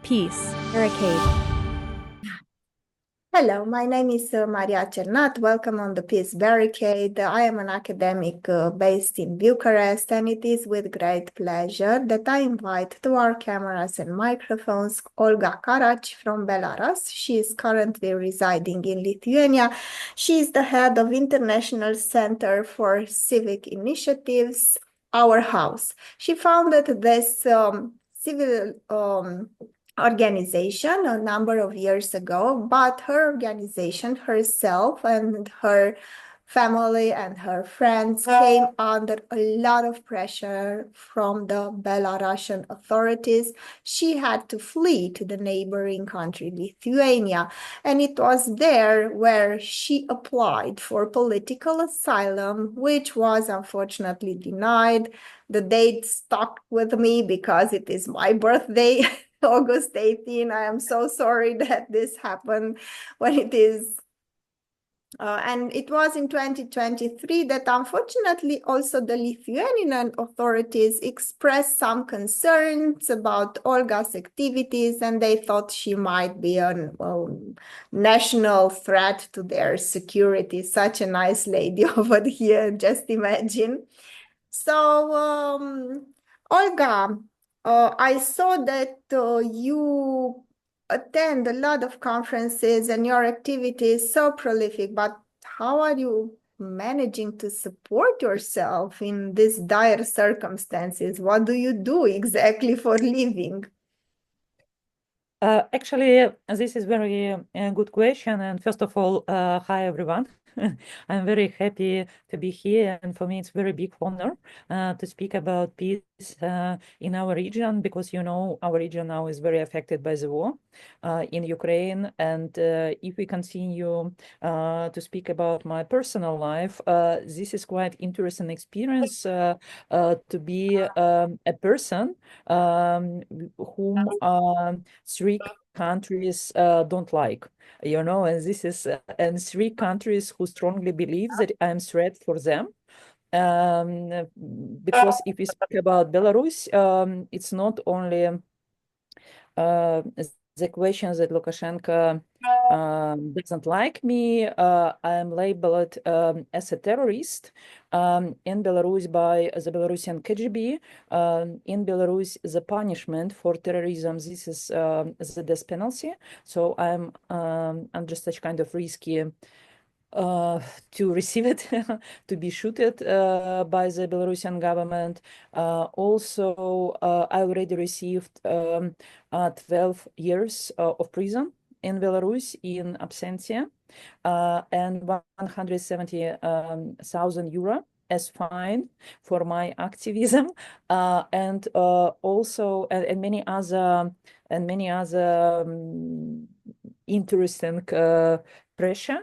Peace Barricade. Hello, my name is Maria Cernat. Welcome on the Peace Barricade. I am an academic based in Bucharest, and it is with great pleasure that I invite to our cameras and microphones Olga Karath from Belarus. She is currently residing in Lithuania. She is the head of International Center for Civic Initiatives, Our House. She founded this civil organization a number of years ago, but her organization herself and her family and her friends came under a lot of pressure from the Belarusian authorities. She had to flee to the neighboring country, Lithuania, and it was there where she applied for political asylum, which was unfortunately denied. The date stuck with me because it is my birthday. August 18. I am so sorry that this happened when it is. And it was in 2023 that unfortunately also the Lithuanian authorities expressed some concerns about Olga's activities, and they thought she might be a national threat to their security. Such a nice lady over here, just imagine. So, Olga, I saw that you attend a lot of conferences and your activity is so prolific, but how are you managing to support yourself in these dire circumstances? What do you do exactly for living? Actually, this is very good question. And first of all, hi everyone. I'm very happy to be here, and for me, it's very big honor to speak about peace in our region, because you know our region now is very affected by the war in Ukraine. And if we continue to speak about my personal life, this is quite interesting experience to be a person whom three countries don't like, you know, and this is and three countries who strongly believe that I'm threat for them. Because if we speak about Belarus, it's not only the question that Lukashenko doesn't like me. I am labeled as a terrorist in Belarus by the Belarusian KGB. In Belarus, the punishment for terrorism, this is the death penalty. So I'm under such kind of risky to receive it, to be shooted by the Belarusian government. Also, I already received 12 years of prison in Belarus in absentia, and 170,000 euro as fine for my activism, and also and many other interesting pressure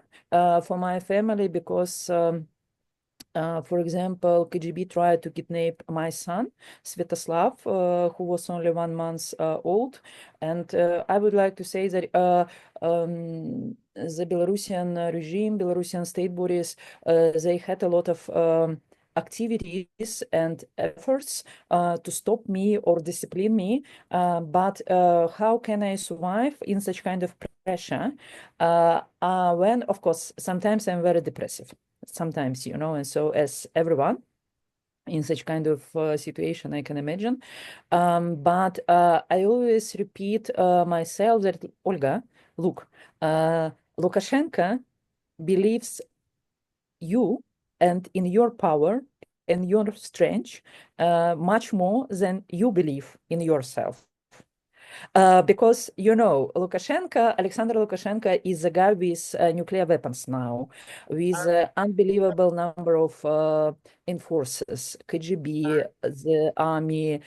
for my family, because for example, KGB tried to kidnap my son, Svetoslav, who was only 1 month old. And I would like to say that the Belarusian regime, Belarusian state bodies, they had a lot of activities and efforts to stop me or discipline me. But how can I survive in such kind of pressure when, of course, sometimes I'm very depressive, sometimes, you know, and so as everyone in such kind of situation, I can imagine. But I always repeat myself that, Olga, look, Lukashenko believes you and in your power and your strength much more than you believe in yourself. Because, you know, Alexander Lukashenko is a guy with nuclear weapons now, with an unbelievable number of enforcers, KGB, the army,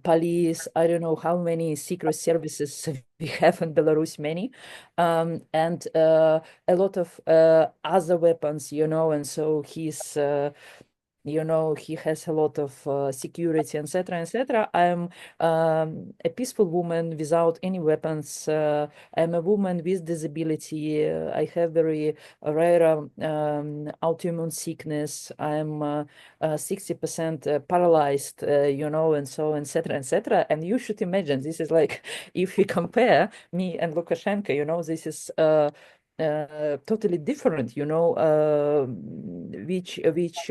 police, I don't know how many secret services we have in Belarus, many, and a lot of other weapons, you know, and so he's he has a lot of security, etc., etc. I'm a peaceful woman without any weapons. I'm a woman with disability. I have very rare autoimmune sickness. I'm 60% paralyzed, and so, etc., etc. And you should imagine, this is like, if we compare me and Lukashenko, this is totally different, which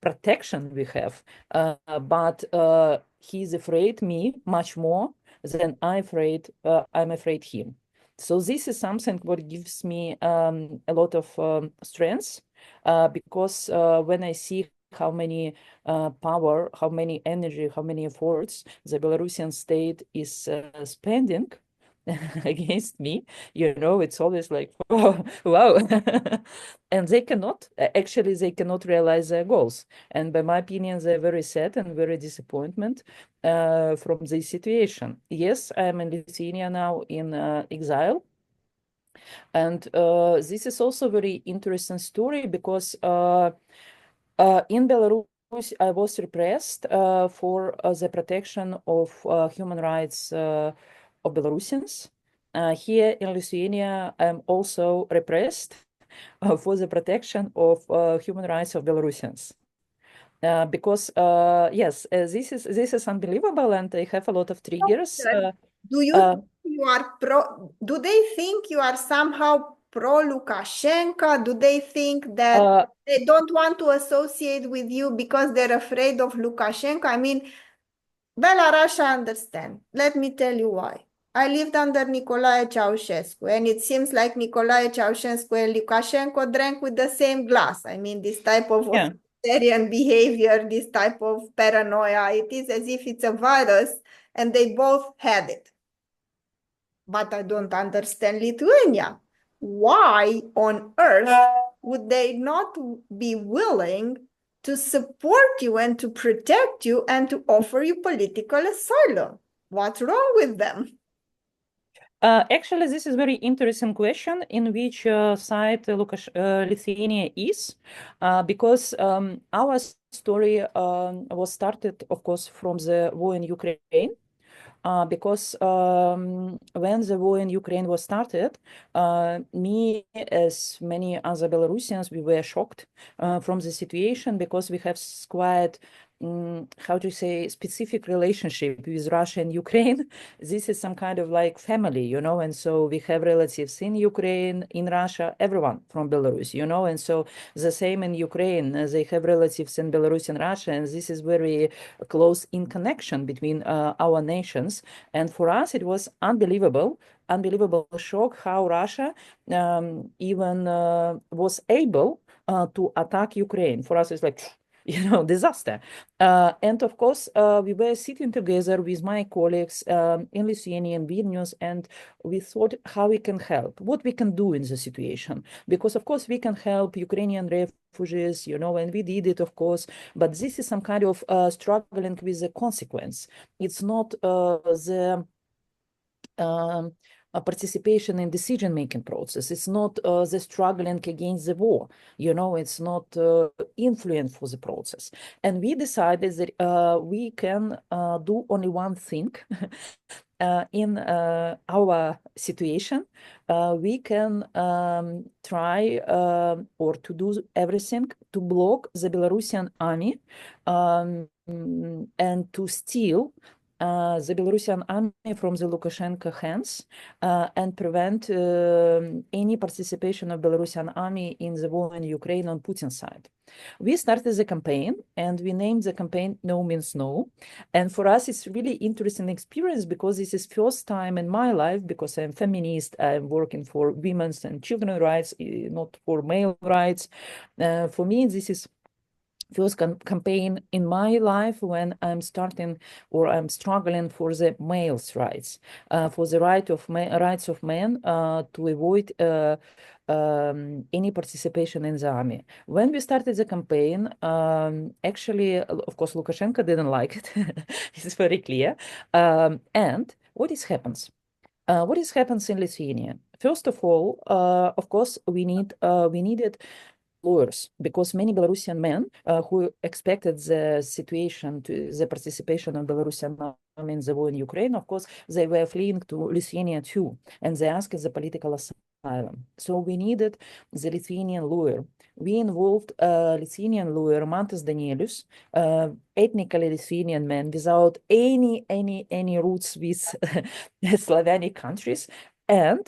protection we have. But he's afraid me much more than I'm afraid him. So this is something what gives me a lot of strength, because when I see how many power, how many energy, how many efforts the Belarusian state is spending against me, it's always like, wow, wow. And they cannot realize their goals. And by my opinion, they're very sad and very disappointment from this situation. Yes, I'm in Lithuania now in exile. And this is also very interesting story because in Belarus, I was repressed for the protection of human rights of Belarusians. Here in Lithuania, I'm also repressed for the protection of human rights of Belarusians. Because yes, this is unbelievable, and I have a lot of triggers. Do you Uh, think you are pro? Do they think you are somehow pro Lukashenko? Do they think that uh, they don't want to associate with you because they're afraid of Lukashenko? I mean, Belarus, I understand. Let me tell you why. I lived under Nicolae Ceausescu, and it seems like Nicolae Ceausescu and Lukashenko drank with the same glass. I mean, this type of yeah. authoritarian behavior, this type of paranoia, it is as if it's a virus, and they both had it. But I don't understand Lithuania. Why on earth would they not be willing to support you and to protect you and to offer you political asylum? What's wrong with them? Actually, this is very interesting question in which side Lithuania is, because our story was started, of course, from the war in Ukraine. Because when the war in Ukraine was started, me, as many other Belarusians, we were shocked from the situation because we have quite, how to say, specific relationship with Russia and Ukraine. This is some kind of like family, and so we have relatives in Ukraine, in Russia, everyone from Belarus, and so the same in Ukraine, they have relatives in Belarus and Russia, and this is very close in connection between our nations. And for us, it was unbelievable shock how Russia even was able to attack Ukraine. For us, it's like, disaster. And of course, we were sitting together with my colleagues in Lithuania and Vilnius, and we thought how we can help, what we can do in the situation. Because, of course, we can help Ukrainian refugees, and we did it, of course, but this is some kind of struggling with the consequence. It's not the participation in decision-making process. It's not the struggling against the war. It's not influence for the process. And we decided that we can do only one thing in our situation. We can try or to do everything to block the Belarusian army and to steal the Belarusian army from the Lukashenko hands and prevent any participation of Belarusian army in the war in Ukraine on Putin's side. We started the campaign and we named the campaign No Means No. And for us, it's really interesting experience because this is first time in my life, because I'm feminist, I'm working for women's and children's rights, not for male rights. For me, this is first campaign in my life when I'm starting or I'm struggling for the males' rights, for the rights of men to avoid any participation in the army. When we started the campaign, actually, of course, Lukashenko didn't like it. It's very clear. And what is happens? What is happens in Lithuania? First of all, of course, we needed lawyers, because many Belarusian men who expected the participation of Belarusian army in the war in Ukraine, of course, they were fleeing to Lithuania too, and they asked the political asylum. So we needed the Lithuanian lawyer. We involved Lithuanian lawyer Mantas Danielius, ethnically Lithuanian man without any roots with Slavic countries, and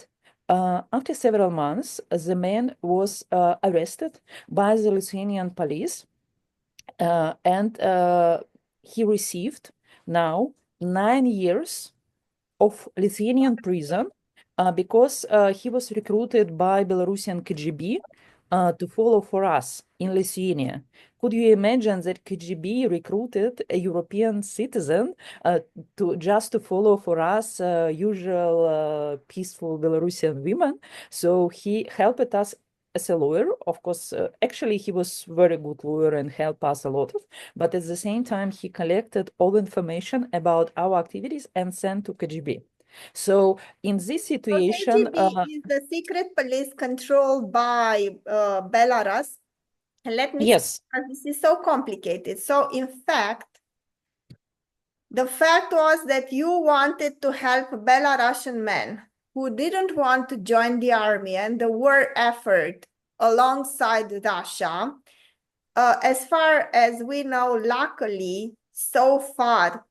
after several months, the man was arrested by the Lithuanian police, and he received now 9 years of Lithuanian prison because he was recruited by Belarusian KGB to follow for us in Lithuania. Could you imagine that KGB recruited a European citizen to follow for us usual peaceful Belarusian women? So he helped us as a lawyer. Of course, actually he was very good lawyer and helped us a lot, but at the same time he collected all information about our activities and sent to KGB. So in this situation, KGB is the secret police controlled by Belarus. And let me yes, say, this is so complicated. So in fact, the fact was that you wanted to help Belarusian men who didn't want to join the army and the war effort alongside Russia. As far as we know, luckily, so far,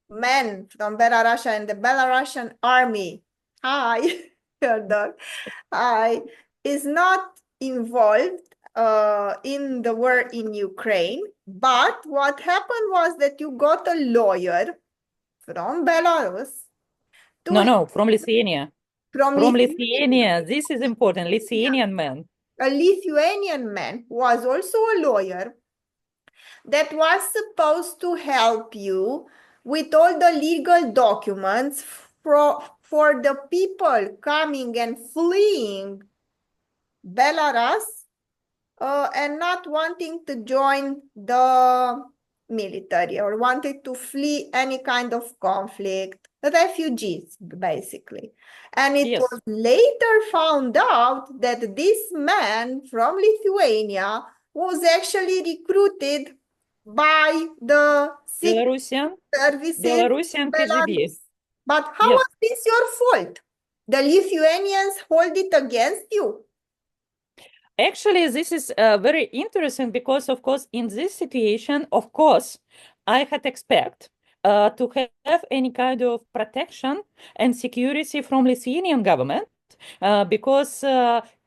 men from Belarus and the Belarusian army, is not involved in the war in Ukraine. But what happened was that you got a lawyer from Belarus from Lithuania. from From Lithuania. Lithuania, this is important, Lithuanian man. A Lithuanian man who was also a lawyer that was supposed to help you with all the legal documents for the people coming and fleeing Belarus and not wanting to join the military or wanted to flee any kind of conflict, refugees, basically. And it was later found out that this man from Lithuania was actually recruited by the secret Belarusian services Belarusian KGB. Belarus. But how was this your fault? The Lithuanians hold it against you? Actually, this is very interesting because, of course, in this situation, of course, I had expect to have any kind of protection and security from Lithuanian government because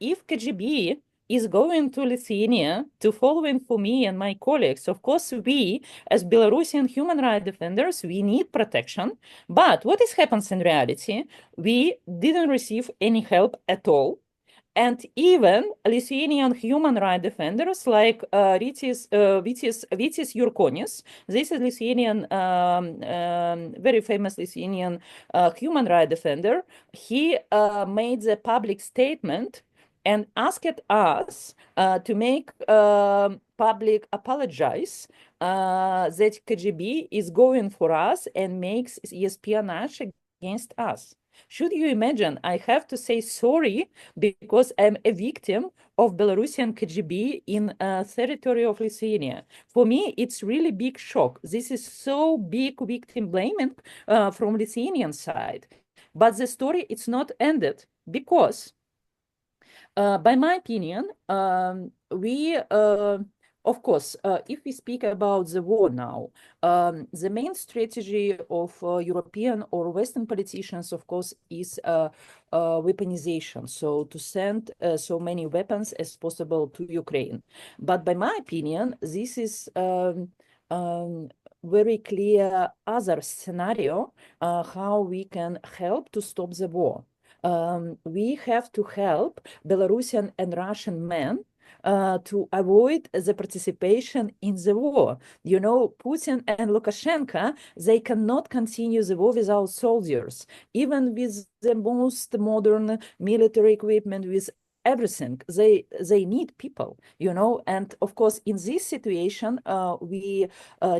if KGB is going to Lithuania to following for me and my colleagues, of course, we as Belarusian human rights defenders, we need protection. But what is happens in reality? We didn't receive any help at all. And even Lithuanian human rights defenders like Vytis Jurkonis, this is Lithuanian, very famous Lithuanian human rights defender, he made the public statement and asked us to make public apologize that KGB is going for us and makes espionage against us. Should you imagine, I have to say sorry because I'm a victim of Belarusian KGB in territory of Lithuania. For me, it's really big shock. This is so big victim blaming from Lithuanian side. But the story, it's not ended because, by my opinion, of course, if we speak about the war now, the main strategy of European or Western politicians, of course, is weaponization. So to send so many weapons as possible to Ukraine. But by my opinion, this is very clear other scenario how we can help to stop the war. We have to help Belarusian and Russian men to avoid the participation in the war. You know, Putin and Lukashenko, they cannot continue the war without soldiers, even with the most modern military equipment, with everything. They need people, you know, and of course, in this situation, we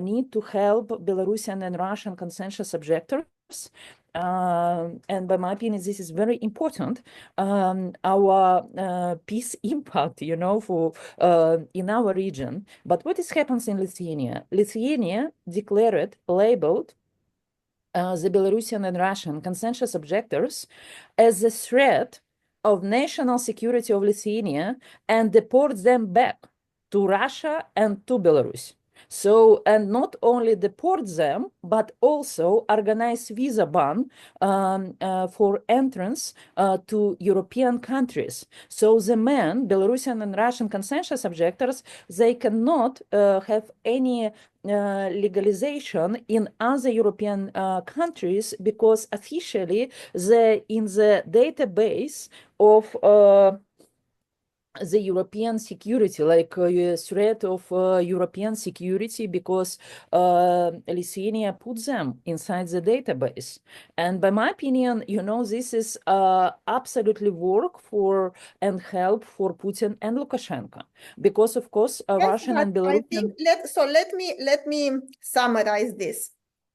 need to help Belarusian and Russian conscientious objectors and by my opinion, this is very important. Our peace impact, for in our region. But what is happens in Lithuania? Lithuania declared, labeled the Belarusian and Russian conscientious objectors as a threat of national security of Lithuania and deports them back to Russia and to Belarus. So, and not only deport them, but also organize visa ban for entrance to European countries. So the Belarusian and Russian conscientious objectors, they cannot have any legalization in other European countries because officially in the database of the European security, like a threat of European security, because Lithuania put them inside the database. And by my opinion, this is absolutely work for and help for Putin and Lukashenko, because of course Yes, Russian but and I Belarusian. think let me summarize this.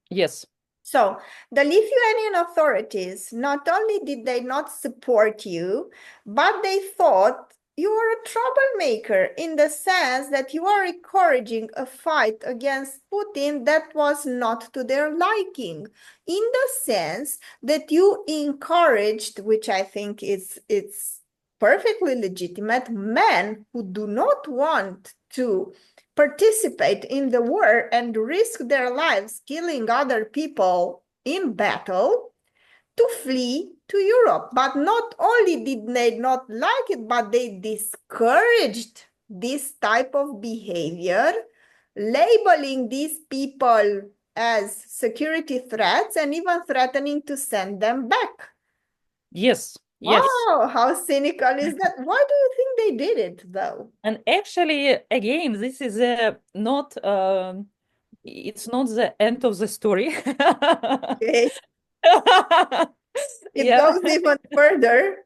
Yes. So the Lithuanian authorities, not only did they not support you, but they thought you are a troublemaker in the sense that you are encouraging a fight against Putin that was not to their liking, in the sense that you encouraged, which I think it's perfectly legitimate, men who do not want to participate in the war and risk their lives killing other people in battle to flee to Europe. But not only did they not like it, but they discouraged this type of behavior, labeling these people as security threats and even threatening to send them back. Yes. Yes. Wow, how cynical is that? Why do you think they did it, though? And actually, again, this is not, it's not the end of the story. Okay. It Yeah, goes even further.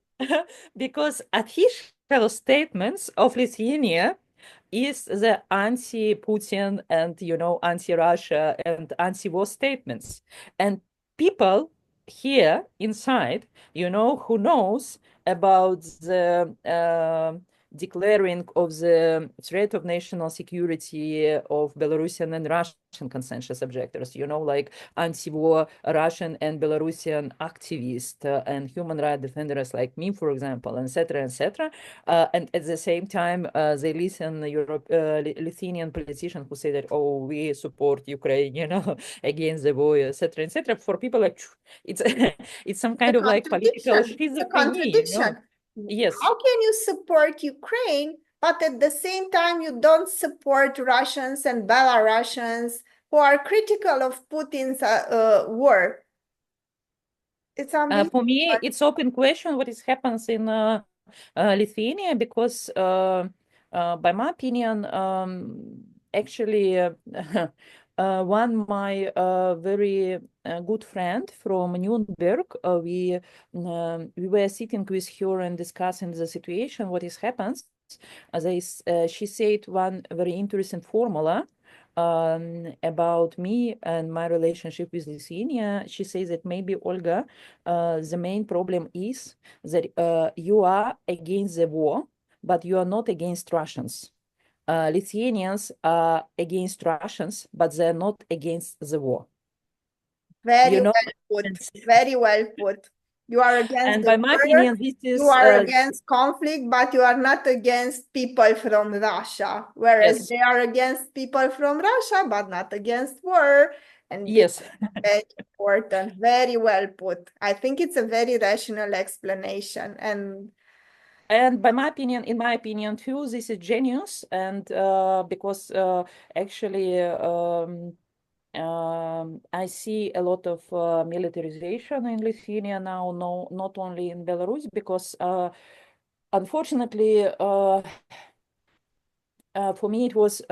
because official statements of Lithuania is the anti-Putin and, anti-Russia and anti-war statements. And people here inside, who knows about the declaring of the threat of national security of Belarusian and Russian conscientious objectors, like anti-war Russian and Belarusian activists and human rights defenders like me, for example, etc., etc. And at the same time, they listen Lithuanian politicians who say that, oh, we support Ukraine, against the war, etc., etc. For people like it's it's some kind The of like political contradiction. The schizophrenia. contradiction. Yes. How can you support Ukraine, but at the same time you don't support Russians and Belarusians who are critical of Putin's war? It's unbelievable. For me, it's open question what is happens in Lithuania because, by my opinion, actually, one my very good friend from Nuremberg, we were sitting with her and discussing the situation, what is happens. She said one very interesting formula about me and my relationship with Lithuania. She says that maybe, Olga, the main problem is that you are against the war, but you are not against Russians. Lithuanians are against Russians, but they're not against the war. Very You know, well put. Very well put. You are against and the by my war, opinion, this is you are against conflict, but you are not against people from Russia. Whereas yes, they are against people from Russia, but not against war. And this yes. is very important. Very well put. I think it's a very rational explanation. And by my opinion, in my opinion too, this is genius, and because actually I see a lot of militarization in Lithuania now, no, not only in Belarus, because unfortunately, for me, it was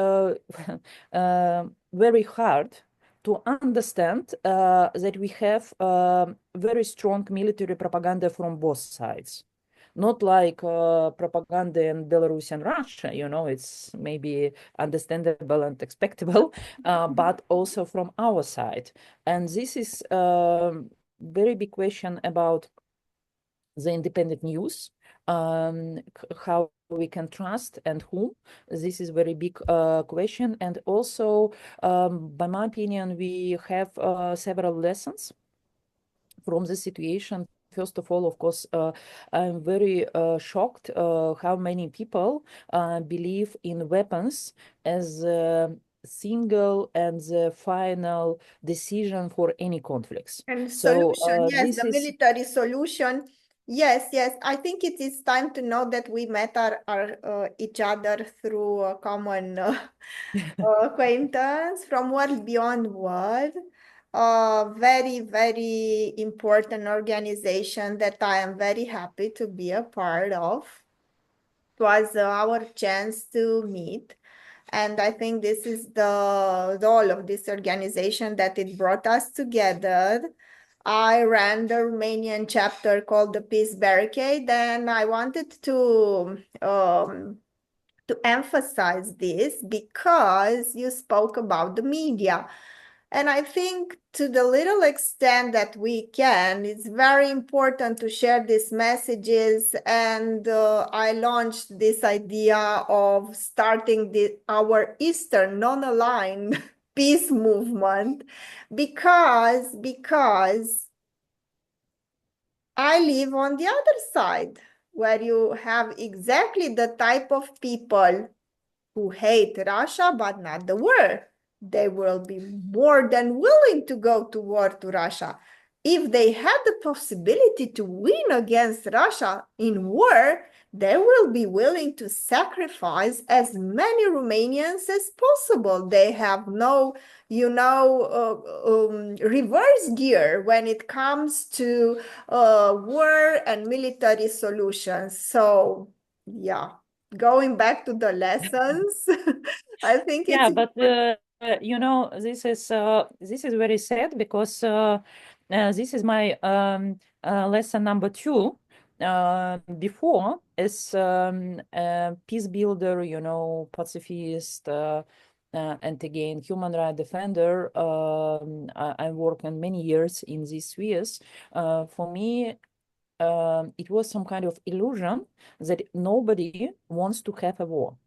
very hard to understand that we have very strong military propaganda from both sides. Not like propaganda in Belarus and Russia, it's maybe understandable and expectable, but also from our side. And this is very big question about the independent news, how we can trust and whom. This is very big question. And also, by my opinion, we have several lessons from the situation. First of all, of course, I'm very shocked how many people believe in weapons as a single and the final decision for any conflicts. And So solution, yes, this the is military solution. Yes, yes. I think it is time to know that we met our each other through a common acquaintance from World Beyond World. Very, very important organization that I am very happy to be a part of. It was our chance to meet. And I think this is the role of this organization, that it brought us together. I ran the Romanian chapter called the Peace Barricade, and I wanted to emphasize this because you spoke about the media. And I think to the little extent that we can, it's very important to share these messages. And I launched this idea of starting our Eastern non-aligned peace movement because I live on the other side, where you have exactly the type of people who hate Russia but not the war. They will be more than willing to go to war to Russia. If they had the possibility to win against Russia in war, they will be willing to sacrifice as many Romanians as possible. They have no, reverse gear when it comes to war and military solutions. So, yeah, going back to the lessons, I think it's yeah, but this is very sad because this is my lesson number two. Before, as peace builder, pacifist, and again human rights defender, I worked on many years in these spheres. For me, it was some kind of illusion that nobody wants to have a war.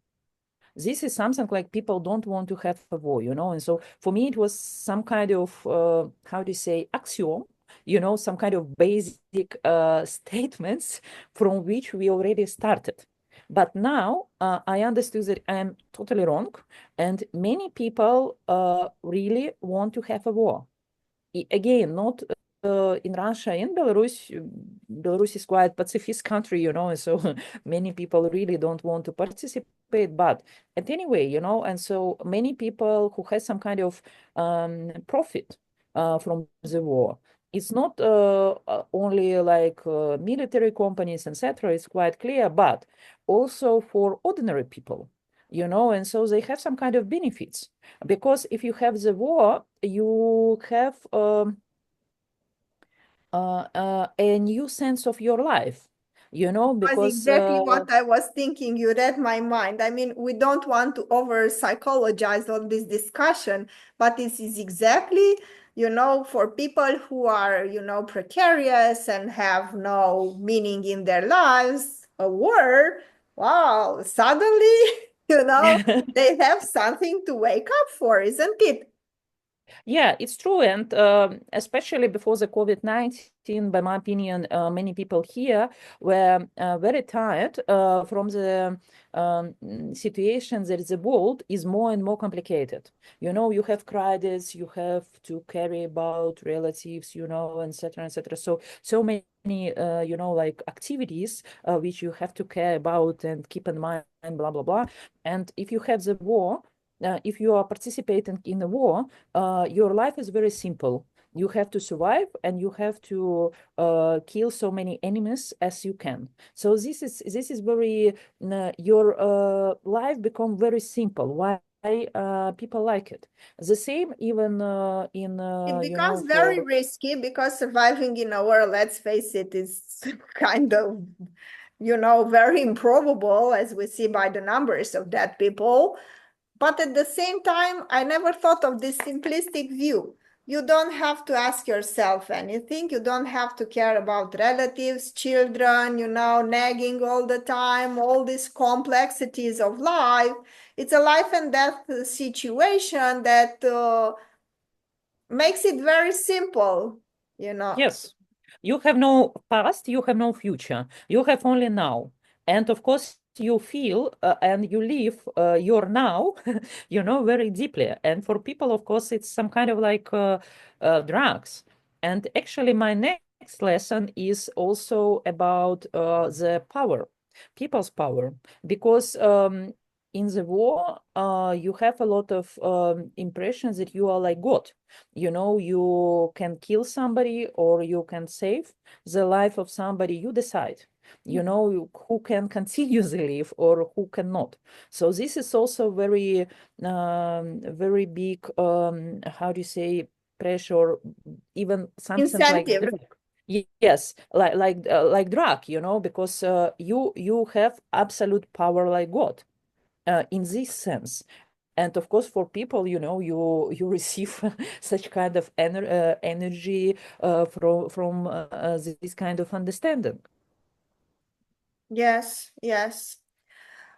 This is something like people don't want to have a war, and so for me it was some kind of how do you say, axiom, some kind of basic statements from which we already started. But now I understood that I am totally wrong, and many people really want to have a war. Again, not in Russia, in Belarus. Belarus is quite pacifist country, and so many people really don't want to participate. But at anyway, and so many people who has some kind of profit from the war. It's not only like military companies, etc. It's quite clear, but also for ordinary people, and so they have some kind of benefits, because if you have the war, you have a new sense of your life, was because exactly what I was thinking. You read my mind. I mean, we don't want to over psychologize all this discussion, but this is exactly, for people who are, precarious and have no meaning in their lives, a war, wow, suddenly, they have something to wake up for, isn't it? yeah, it's true. And especially before the COVID-19, by my opinion, many people here were very tired from the situation that the world is more and more complicated. You have credits, you have to carry about relatives, etc., etc. So many, like activities which you have to care about and keep in mind, blah, blah, blah. And if you have the war, if you are participating in a war, your life is very simple. You have to survive, and you have to kill so many enemies as you can. So this is very your life become very simple. Why people like it? The same even in It becomes very for risky because surviving in a war, let's face it, is kind of, very improbable, as we see by the numbers of dead people. But at the same time, I never thought of this simplistic view you don't have to ask yourself anything. You don't have to care about relatives, children, nagging all the time, all these complexities of life. It's a life and death situation that makes it very simple. Yes. You have no past, you have no future. You have only now. And of course, you feel and you live your now, very deeply. And for people, of course, it's some kind of like drugs. And actually, my next lesson is also about the power, people's power, because in the war, you have a lot of impressions that you are like God. You can kill somebody or you can save the life of somebody. You decide, who can continue the life or who cannot. So this is also very big, how do you say, pressure, even something like Incentive. drug. Yes, like drug, because you have absolute power like God in this sense. And of course, for people, you receive such kind of energy from this kind of understanding. Yes, yes.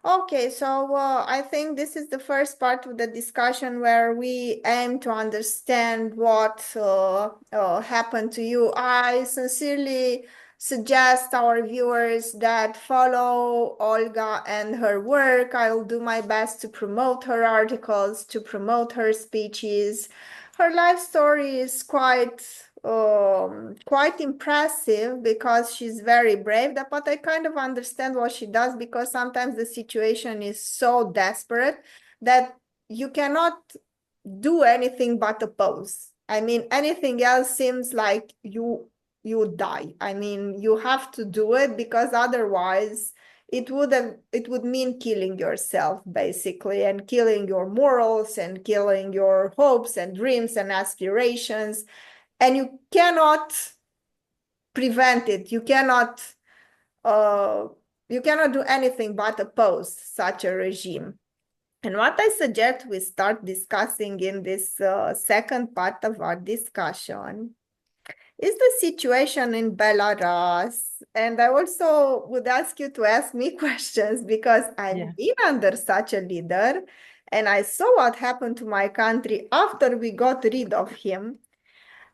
Okay, so I think this is the first part of the discussion where we aim to understand what happened to you. I sincerely suggest our viewers that follow Olga and her work. I'll do my best to promote her articles, to promote her speeches. Her life story is quite impressive because she's very brave, but I kind of understand what she does, because sometimes the situation is so desperate that you cannot do anything but oppose. I mean, anything else seems like you die. I mean, you have to do it, because otherwise it would mean killing yourself, basically, and killing your morals and killing your hopes and dreams and aspirations. And you cannot prevent it. You cannot do anything but oppose such a regime. And what I suggest we start discussing in this second part of our discussion is the situation in Belarus. And I also would ask you to ask me questions, because Yeah. I've been under such a leader and I saw what happened to my country after we got rid of him.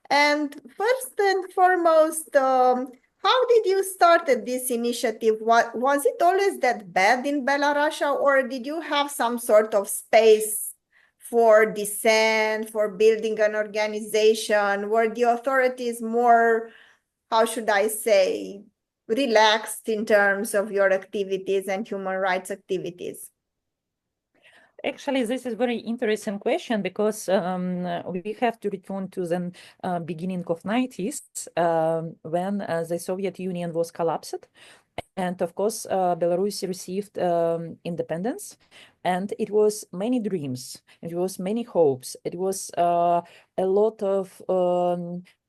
And first and foremost, how did you started this initiative? Was it always that bad in Belarus, or did you have some sort of space for dissent, for building an organization? Were the authorities more, how should I say, relaxed in terms of your activities and human rights activities? Actually, this is very interesting question, because we have to return to the beginning of 90s, when the Soviet Union was collapsed. And of course, Belarus received independence, and it was many dreams, it was many hopes, it was a lot of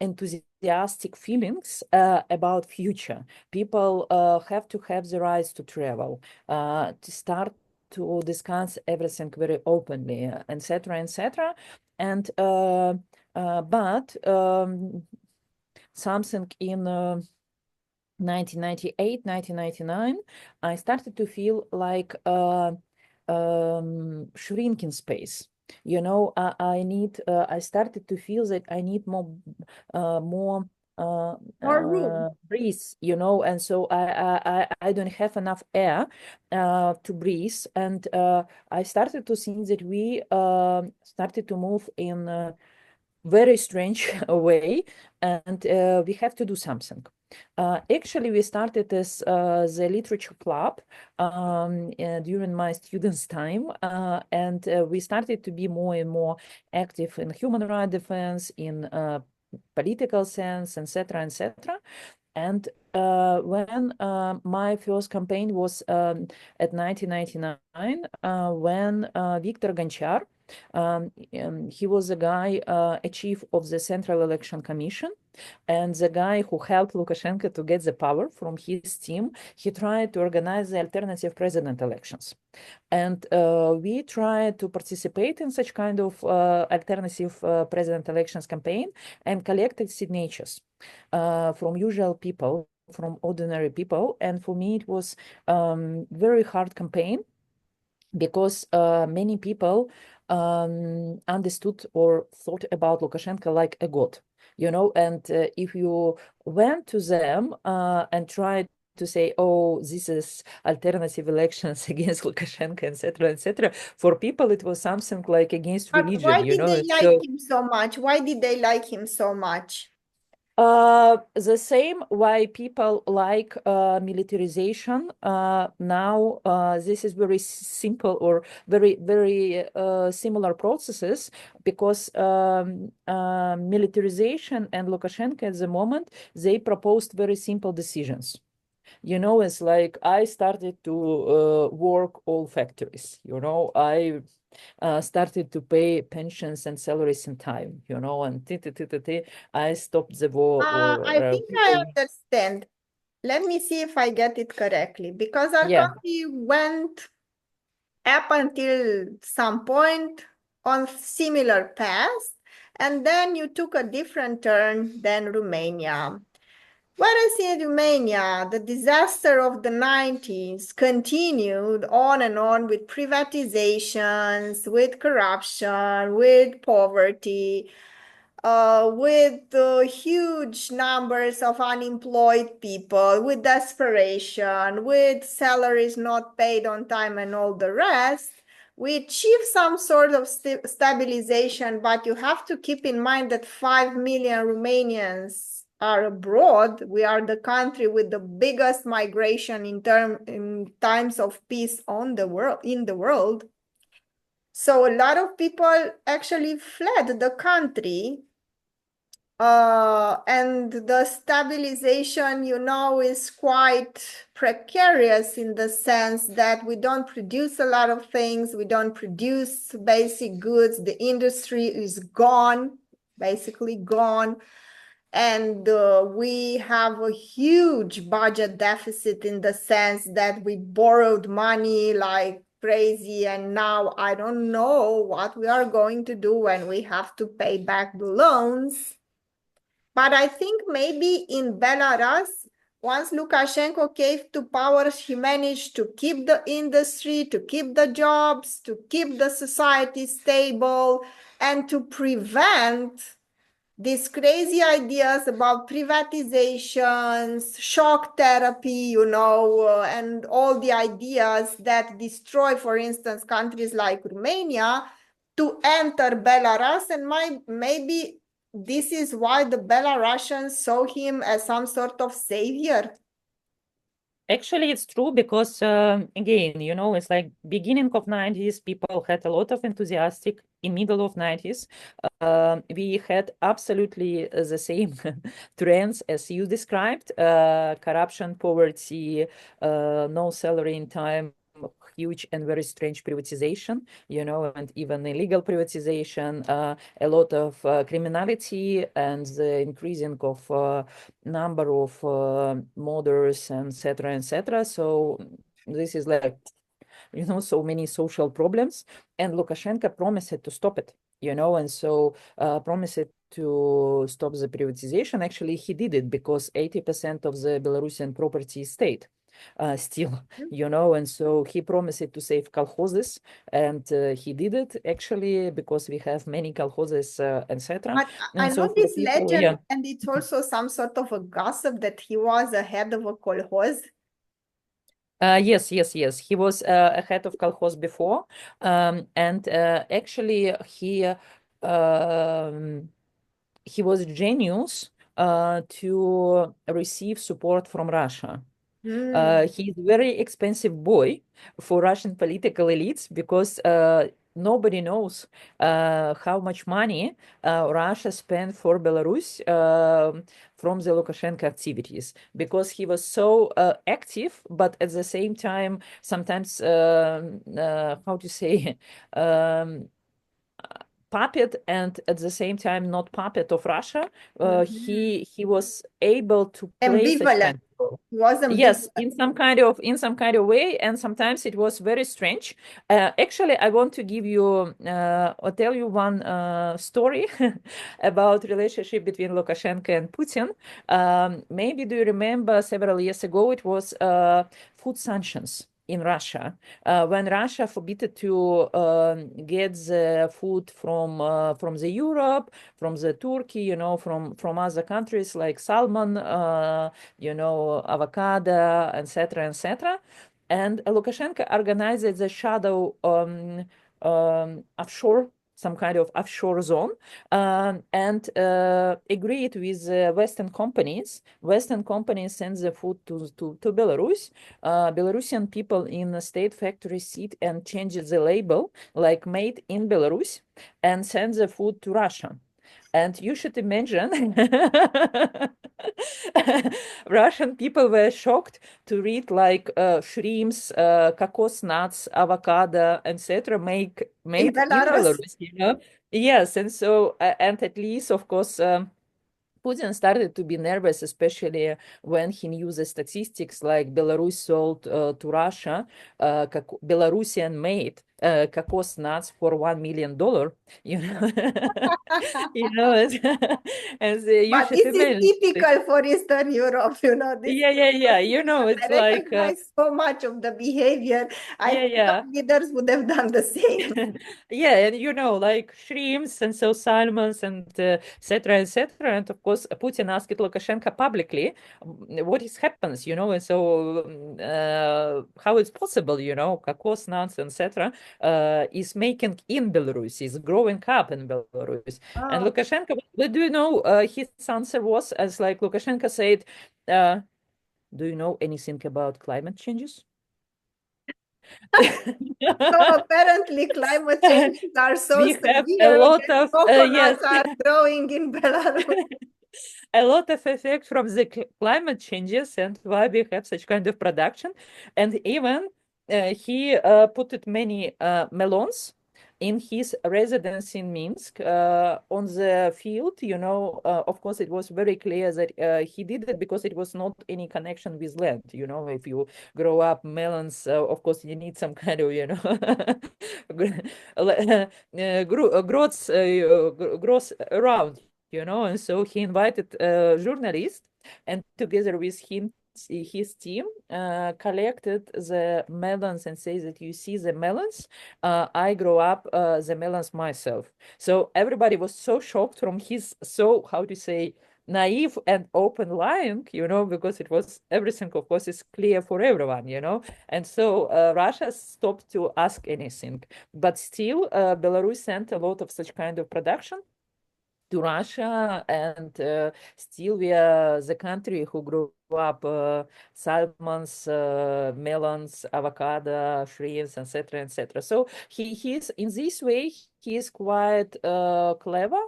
enthusiastic feelings about future. People have to have the rights to travel, to start to discuss everything very openly, etc., etc. And but something in 1998, 1999, I started to feel like shrinking space. I started to feel that I need more More room. breathe, and so I don't have enough air to breathe. And I started to think that we started to move in a very strange way, and we have to do something. Actually, we started as the literature club during my students' time, and we started to be more and more active in human rights defense, in political sense, etc., etc. And when my first campaign was at 1999, when Viktor Gonchar He was a guy, a chief of the Central Election Commission, and the guy who helped Lukashenko to get the power from his team. He tried to organize the alternative president elections. And we tried to participate in such kind of alternative president elections campaign and collected signatures from usual people, from ordinary people. And for me, it was very hard campaign because many people understood or thought about Lukashenko like a god, and if you went to them and tried to say, oh, this is alternative elections against Lukashenko, etc., for people, it was something like against But religion, why did they like So him so much? Why did they like him so much? the same why people like militarization now. This is very simple or very, very similar processes because militarization and Lukashenko at the moment, they proposed very simple decisions. It's like I started to work all factories, I started to pay pensions and salaries in time, and I stopped the war or I think I people. understand. Let me see if I get it correctly, because our Yeah, country went up until some point on similar path, and then you took a different turn than Romania. Whereas in Romania, the disaster of the 90s continued on and on with privatizations, with corruption, with poverty, with huge numbers of unemployed people, with desperation, with salaries not paid on time and all the rest. We achieved some sort of stabilization, but you have to keep in mind that 5 million Romanians are abroad. We are the country with the biggest migration in times of peace in the world. So a lot of people actually fled the country. And the stabilization, is quite precarious in the sense that we don't produce a lot of things. We don't produce basic goods. The industry is gone, basically gone. And we have a huge budget deficit in the sense that we borrowed money like crazy. And now I don't know what we are going to do when we have to pay back the loans. But I think maybe in Belarus, once Lukashenko came to power, he managed to keep the industry, to keep the jobs, to keep the society stable, and to prevent these crazy ideas about privatizations, shock therapy, and all the ideas that destroy, for instance, countries like Romania, to enter Belarus. And maybe this is why the Belarusians saw him as some sort of savior. actually, it's true because again, it's like beginning of 90s, people had a lot of enthusiastic. In middle of 90s, we had absolutely the same trends as you described: corruption, poverty, no salary in time, huge and very strange privatization, and even illegal privatization, a lot of criminality, and the increasing of number of murders, etc., etc. So this is like, so many social problems, and Lukashenko promised to stop it, and so promised to stop the privatization. Actually, he did it because 80% of the Belarusian property is state. Still, and so he promised to save colhozes, and he did it actually because we have many colhozes, etc. But I And so know for this people, legend, yeah. and it's also some sort of a gossip that he was a head of a kolkhoz. Yes, yes, yes. He was a head of kolkhoz before, and actually he was genius to receive support from Russia. He's very expensive boy for Russian political elites because nobody knows how much money Russia spent for Belarus from the Lukashenko activities, because he was so active, but at the same time, sometimes, how to say, puppet and at the same time not puppet of Russia. He was able to play such Ambivalent. kind of role. He was Yes, ambivalent. in some kind of way, and sometimes it was very strange. Actually, I want to give you or tell you one story about relationship between Lukashenko and Putin. Maybe do you remember several years ago it was food sanctions in Russia when Russia forbidden to get the food from the Europe, from the Turkey, you know, from other countries like salmon, you know, avocado, etc., etc. And Lukashenko organized the shadow offshore, some kind of offshore zone, and agreed with Western companies. Western companies send the food to Belarus. Belarusian people in the state factory sit and change the label like made in Belarus and send the food to Russia. And you should imagine Russian people were shocked to read like shrimps, cocos nuts, avocado, etc. In made in Belarus. Belarus, you know? Yes, and so and at least, of course, Putin started to be nervous, especially when he knew the statistics like Belarus sold to Russia Belarusian made cocos nuts for $1 million, you know, you know, and you But should this is imagine. typical for Eastern Europe, you know, this Yeah, yeah, yeah. You know, I it's like, recognize so much of the behavior. I yeah, think yeah. our leaders would have done the same. Yeah, and you know, like shrimps and so salmons and etc. etc. And of course, Putin asked Lukashenko publicly what is happens, you know, and so how it's possible, you know, cocos nuts, etc. Is making in Belarus, is growing up in Belarus. And Oh. Lukashenko, what do you know? His answer was as like Lukashenko said, uh, "Do you know anything about climate changes?" So apparently climate changes are so We have a severe lot that of yes, coconuts are growing in Belarus. a lot of effect from the climate changes and why we have such kind of production. And even he put it many melons in his residence in Minsk on the field. You know, of course, it was very clear that he did it because it was not any connection with land. You know, if you grow up melons, of course, you need some kind of, you know, growth around, you know. And so he invited journalists, and together with him, his team collected the melons and says that you see the melons, I grow up the melons myself. So everybody was so shocked from his so how to say naive and open lying, you know, because it was everything, of course, is clear for everyone, you know. And so Russia stopped to ask anything, but still Belarus sent a lot of such kind of production to Russia, and still we are the country who grew up salmons, melons, avocado, shrimps, etc., etc. So he's in this way he is quite clever.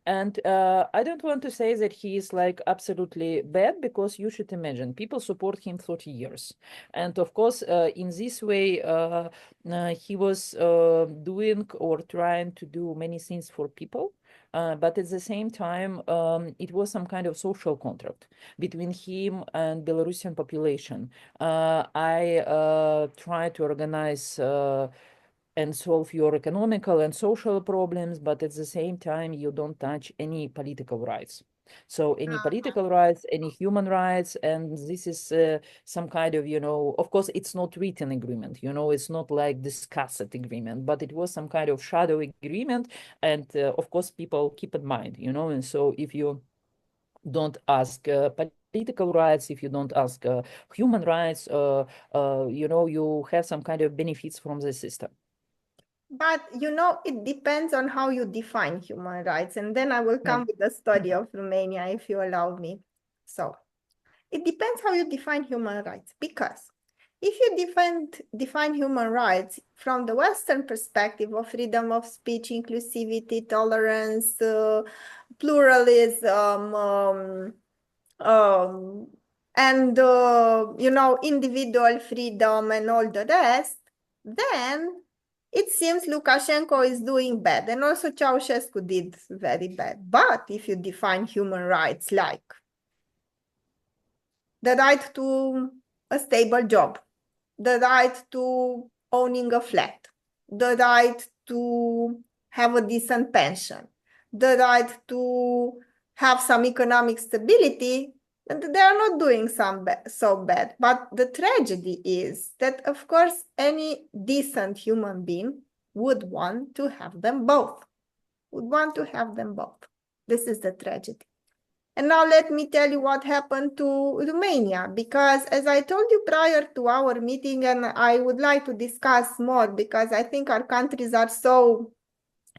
And I don't want to say that he is like absolutely bad, because you should imagine people support him 30 years. And of course, in this way, he was doing or trying to do many things for people. But at the same time, it was some kind of social contract between him and Belarusian population. I try to organize and solve your economical and social problems, but at the same time, you don't touch any political rights. So any political rights, any human rights, and this is some kind of, you know, of course, it's not written agreement, you know, it's not like discussed agreement, but it was some kind of shadow agreement. And of course, people keep in mind, you know, and so if you don't ask political rights, if you don't ask human rights, you know, you have some kind of benefits from the system. But you know, it depends on how you define human rights. And then I will Yeah. come with the study of Romania, if you allow me. So it depends how you define human rights, because if you define human rights from the Western perspective of freedom of speech, inclusivity, tolerance, pluralism, and you know, individual freedom and all the rest, then it seems Lukashenko is doing bad, and also Ceausescu did very bad. But if you define human rights like the right to a stable job, the right to owning a flat, the right to have a decent pension, the right to have some economic stability, and they are not doing so bad. But the tragedy is that, of course, any decent human being would want to have them both, would want to have them both. This is the tragedy. And now let me tell you what happened to Romania, because as I told you prior to our meeting, and I would like to discuss more because I think our countries are so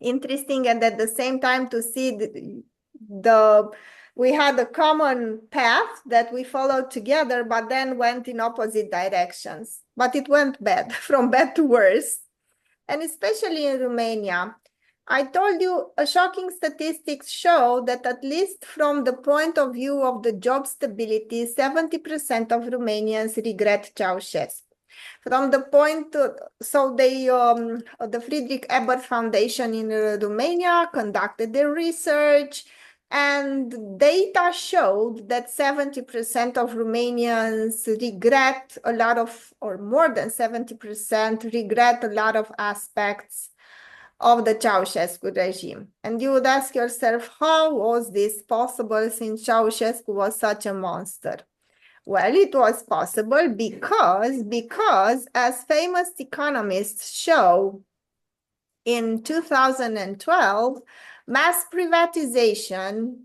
interesting, and at the same time to see we had a common path that we followed together, but then went in opposite directions. But it went bad, from bad to worse. And especially in Romania, I told you a shocking statistics show that at least from the point of view of the job stability, 70% of Romanians regret Ceausescu. From the point, so the Friedrich Ebert Foundation in Romania conducted their research, and data showed that 70% of Romanians regret a lot of, or more than 70% regret a lot of aspects of the Ceausescu regime. And you would ask yourself, how was this possible since Ceausescu was such a monster? Well, it was possible because as famous economists show, in 2012, mass privatization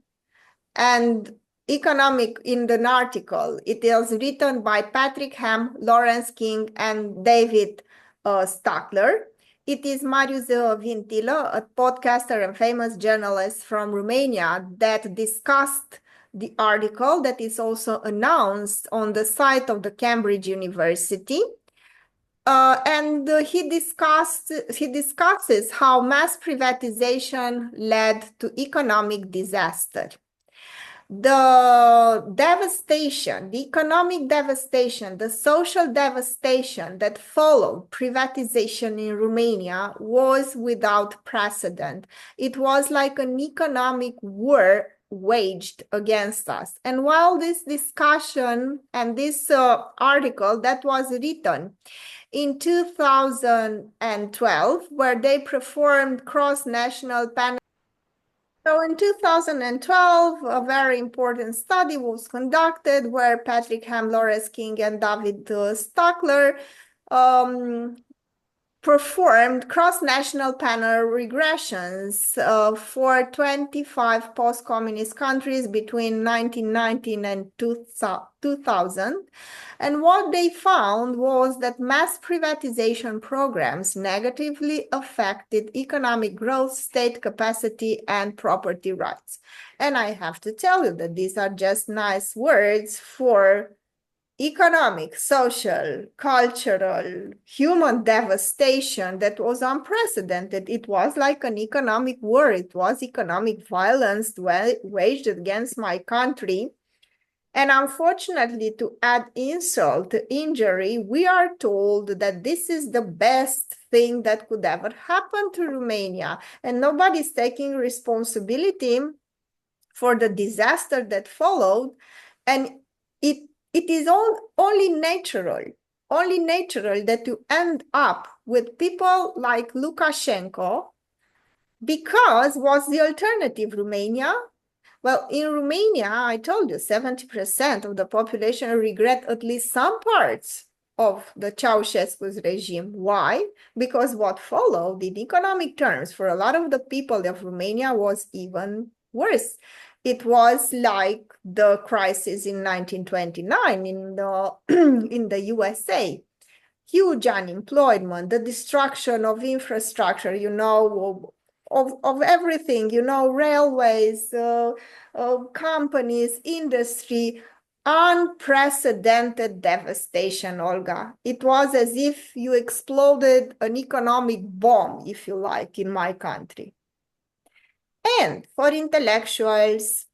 and economic, in an article, it is written by Patrick Ham, Lawrence King, and David Stuckler. It is Marius Vintilă, a podcaster and famous journalist from Romania, that discussed the article that is also announced on the site of the Cambridge University. And he discusses how mass privatization led to economic disaster. The devastation, the economic devastation, the social devastation that followed privatization in Romania was without precedent. It was like an economic war waged against us. And while this discussion and this article that was written in 2012, where they performed cross-national panel. So in 2012, a very important study was conducted where Patrick Ham, Lawrence King, and David Stuckler performed cross-national panel regressions for 25 post-communist countries between 1919 and 2000. And what they found was that mass privatization programs negatively affected economic growth, state capacity, and property rights. And I have to tell you that these are just nice words for economic, social, cultural, human devastation that was unprecedented. It was like an economic war. It was economic violence waged against my country. And unfortunately, to add insult to injury, we are told that this is the best thing that could ever happen to Romania. And nobody's taking responsibility for the disaster that followed. And it is only natural that you end up with people like Lukashenko, because what's the alternative, Romania? Well, in Romania, I told you, 70% of the population regret at least some parts of the Ceausescu's regime. Why? Because what followed in economic terms for a lot of the people of Romania was even worse. It was like the crisis in 1929 in the USA. Huge unemployment, the destruction of infrastructure, of everything, railways, companies, industry, unprecedented devastation, Olga. It was as if you exploded an economic bomb, if you like, in my country. And for intellectuals,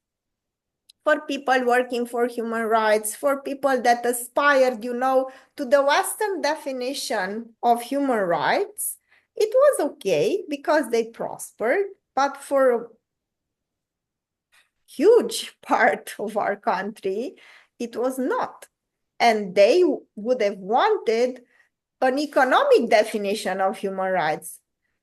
for people working for human rights, for people that aspired, to the Western definition of human rights, it was okay because they prospered, but for a huge part of our country, it was not. And they would have wanted an economic definition of human rights.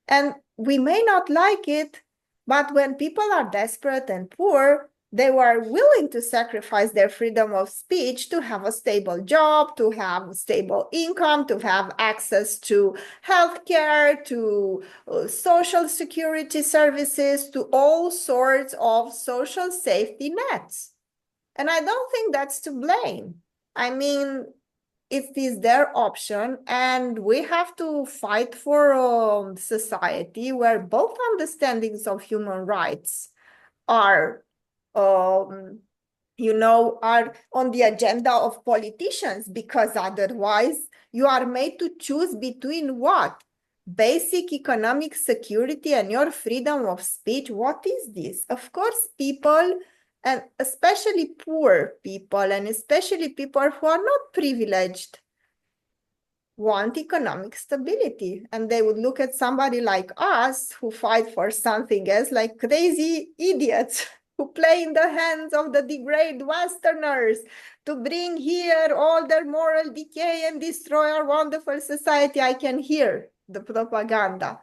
And we may not like it, but when people are desperate and poor, they were willing to sacrifice their freedom of speech to have a stable job, to have stable income, to have access to healthcare, to social security services, to all sorts of social safety nets. And I don't think that's to blame. I mean, it is their option, and we have to fight for a society where both understandings of human rights are, are on the agenda of politicians, because otherwise you are made to choose between what? Basic economic security and your freedom of speech. What is this? Of course, people, and especially poor people, and especially people who are not privileged, want economic stability. And they would look at somebody like us who fight for something else like crazy idiots who play in the hands of the degraded Westerners to bring here all their moral decay and destroy our wonderful society. I can hear the propaganda.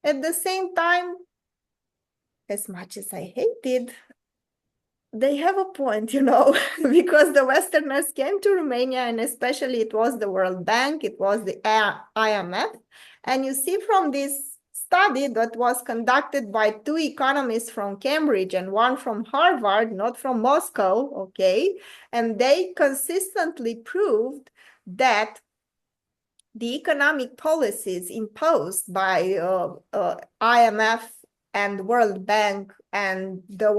At the same time, as much as I hated, they have a point, because the Westerners came to Romania, and especially it was the World Bank, it was the IMF. And you see from this study that was conducted by two economists from Cambridge and one from Harvard, not from Moscow, okay? And they consistently proved that the economic policies imposed by IMF and World Bank and the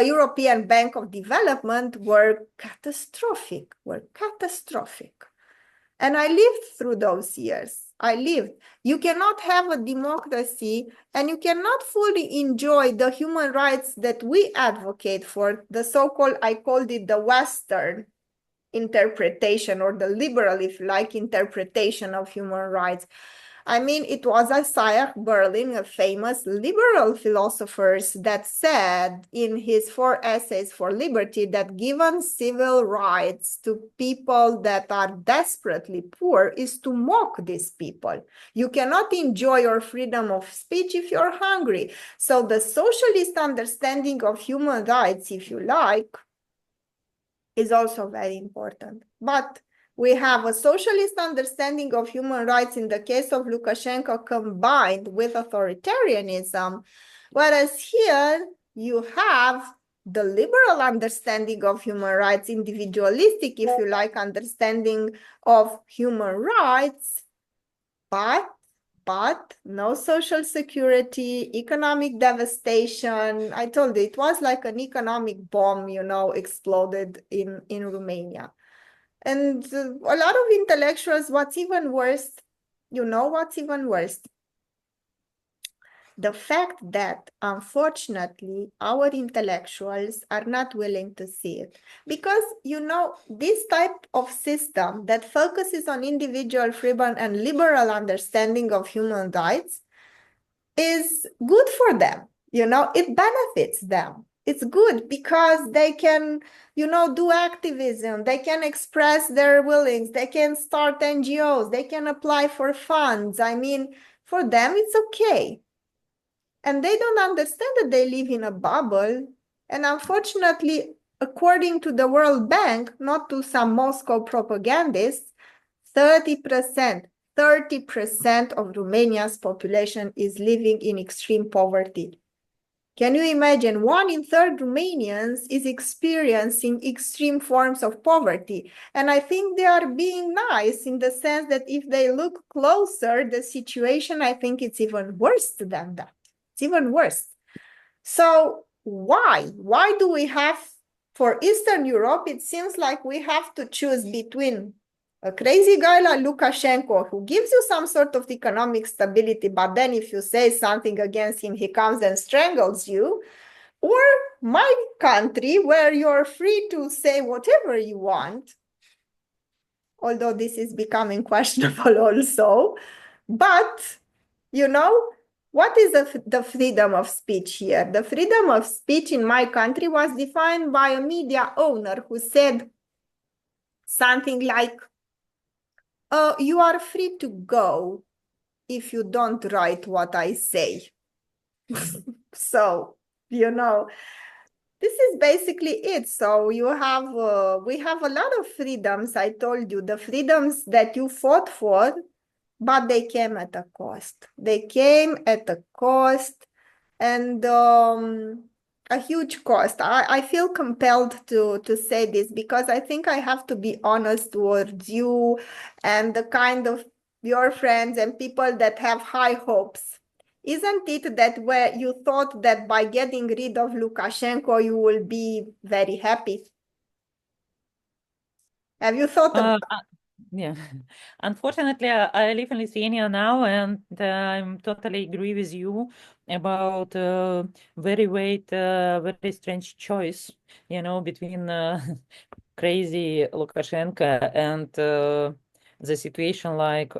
European Bank of Development were catastrophic. And I lived through those years. You cannot have a democracy and you cannot fully enjoy the human rights that we advocate for, the so-called, I called it the Western interpretation, or the liberal, if you like, interpretation of human rights. I mean, it was Isaiah Berlin, a famous liberal philosopher, that said in his 4 essays for liberty that given civil rights to people that are desperately poor is to mock these people. You cannot enjoy your freedom of speech if you're hungry. So the socialist understanding of human rights, if you like, is also very important. But we have a socialist understanding of human rights in the case of Lukashenko combined with authoritarianism, whereas here you have the liberal understanding of human rights, individualistic, if you like, understanding of human rights, but no social security, economic devastation. I told you, it was like an economic bomb, exploded in Romania. And a lot of intellectuals, what's even worse? The fact that, unfortunately, our intellectuals are not willing to see it. Because, this type of system that focuses on individual freedom and liberal understanding of human rights is good for them. It benefits them. It's good because they can, do activism. They can express their willings. They can start NGOs. They can apply for funds. I mean, for them, it's okay. And they don't understand that they live in a bubble. And unfortunately, according to the World Bank, not to some Moscow propagandists, 30% of Romania's population is living in extreme poverty. Can you imagine? 1 in 3 Romanians is experiencing extreme forms of poverty. And I think they are being nice in the sense that if they look closer, the situation, I think it's even worse than that. It's even worse. So why? Why do we have, for Eastern Europe, it seems like we have to choose between a crazy guy like Lukashenko, who gives you some sort of economic stability, but then if you say something against him, he comes and strangles you, or my country, where you're free to say whatever you want, although this is becoming questionable also. But, you know, what is the freedom of speech here? The freedom of speech in my country was defined by a media owner who said something like, you are free to go if you don't write what I say. So, you know, this is basically it. So you have, we have a lot of freedoms. I told you the freedoms that you fought for, but they came at a cost. They came at a cost, and a huge cost. I feel compelled to say this because I think I have to be honest towards you and the kind of your friends and people that have high hopes. Isn't it that where you thought that by getting rid of Lukashenko, you will be very happy? Have you thought about Yeah, unfortunately, I live in Lithuania now, and I'm totally agree with you about very strange choice, between crazy Lukashenko and the situation like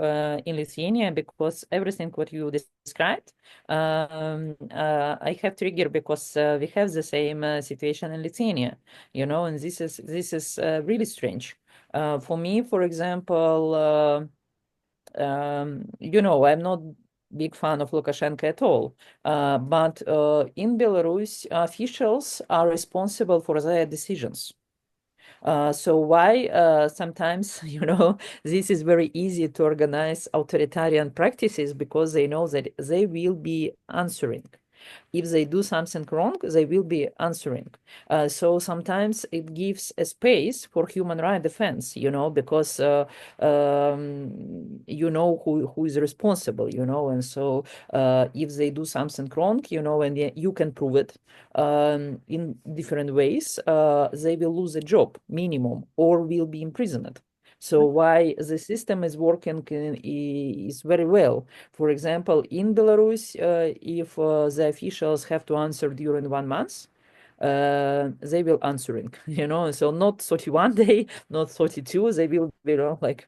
in Lithuania, because everything what you described, I have trigger because we have the same situation in Lithuania, and this is really strange. For me, for example, I'm not big fan of Lukashenko at all. But in Belarus, officials are responsible for their decisions. So why sometimes, this is very easy to organize authoritarian practices because they know that they will be answering. If they do something wrong, they will be answering. So sometimes it gives a space for human rights defense, because who is responsible, and so if they do something wrong, and you can prove it in different ways, they will lose a job minimum or will be imprisoned. So why the system is working is very well. For example, in Belarus, if the officials have to answer during 1 month, they will answering, so not 31 day, not 32, they will be, like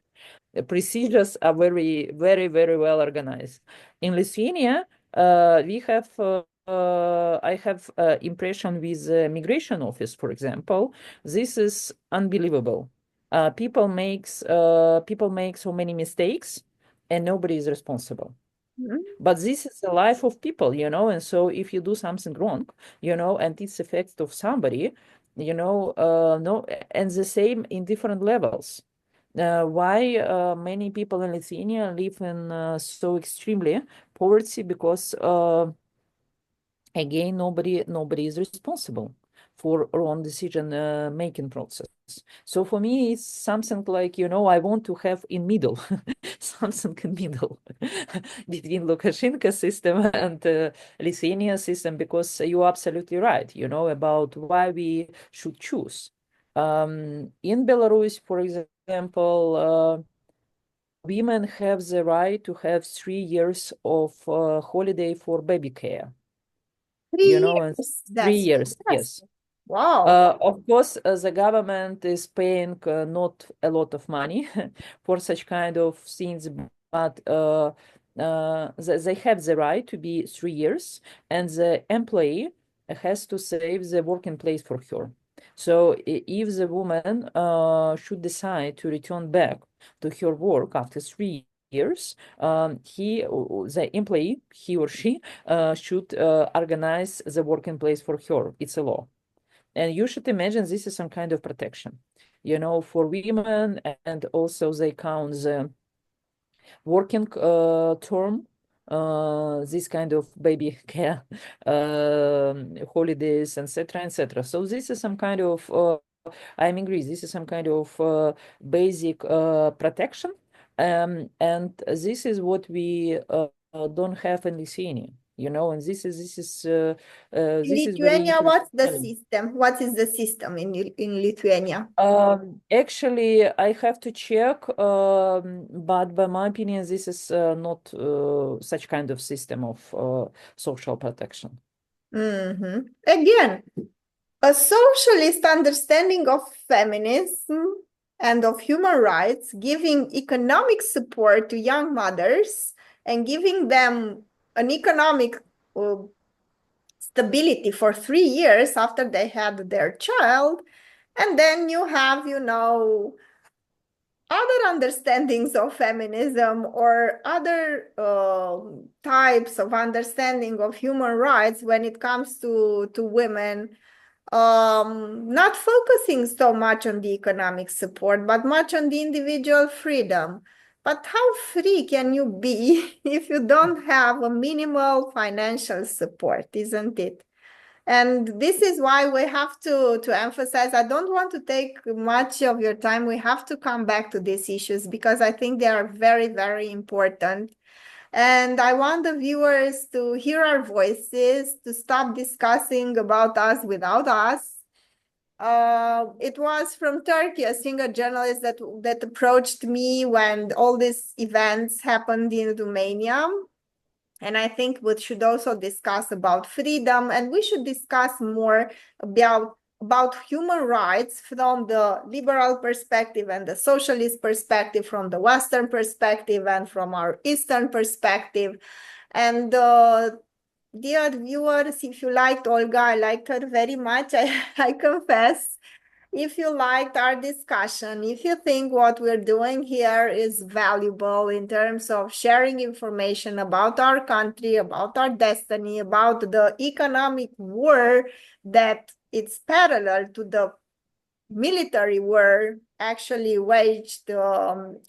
the procedures are very, very, very well organized. In Lithuania, we have I have impression with the migration office, for example. This is unbelievable. People make so many mistakes, and nobody is responsible. Mhm. But this is the life of people, and so if you do something wrong, and it's effect of somebody, no, and the same in different levels. Why many people in Lithuania live in so extremely poverty? Because again, nobody is responsible for wrong decision making process. So for me, it's something like, I want to have in middle, something in middle between Lukashenko system and Lithuania system, because you're absolutely right, about why we should choose. In Belarus, for example, women have the right to have 3 years of holiday for baby care. Three And years? 3 years, yes. Fantastic. Wow. Of course, the government is paying not a lot of money for such kind of things, but they have the right to be 3 years, and the employee has to save the working place for her. So if the woman should decide to return back to her work after 3 years, the employee, he or she, should organize the working place for her. It's a law. And you should imagine this is some kind of protection, for women, and also they count the working term, this kind of baby care, holidays, etc., etc. So this is some kind of, I'm agree, this is some kind of basic protection. And this is what we don't have in Lithuania, and In this is very Lithuania, what's the interesting. system? What is the system in Lithuania? Actually, I have to check, but by my opinion, this is not such kind of system of social protection. Again, a socialist understanding of feminism and of human rights, giving economic support to young mothers and giving them an economic stability for 3 years after they had their child. And then you have, other understandings of feminism or other types of understanding of human rights when it comes to women, not focusing so much on the economic support, but much on the individual freedom. But how free can you be if you don't have a minimal financial support, isn't it? And this is why we have to emphasize, I don't want to take much of your time. We have to come back to these issues because I think they are very, very important. And I want the viewers to hear our voices, to stop discussing about us without us. It was from Turkey, a singer journalist that approached me when all these events happened in Romania. And I think we should also discuss about freedom, and we should discuss more about human rights from the liberal perspective and the socialist perspective, from the Western perspective and from our Eastern perspective. And dear viewers, if you liked Olga, I liked her very much, I confess. If you liked our discussion, if you think what we're doing here is valuable in terms of sharing information about our country, about our destiny, about the economic war that it's parallel to the military war actually waged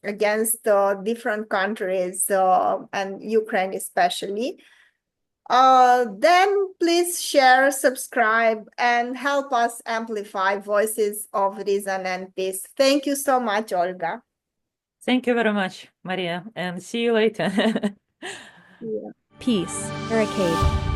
against different countries and Ukraine especially, then please share, subscribe, and help us amplify voices of reason and peace. Thank you so much, Olga. Thank you very much, Maria, and see you later. Yeah. Peace. Barricade.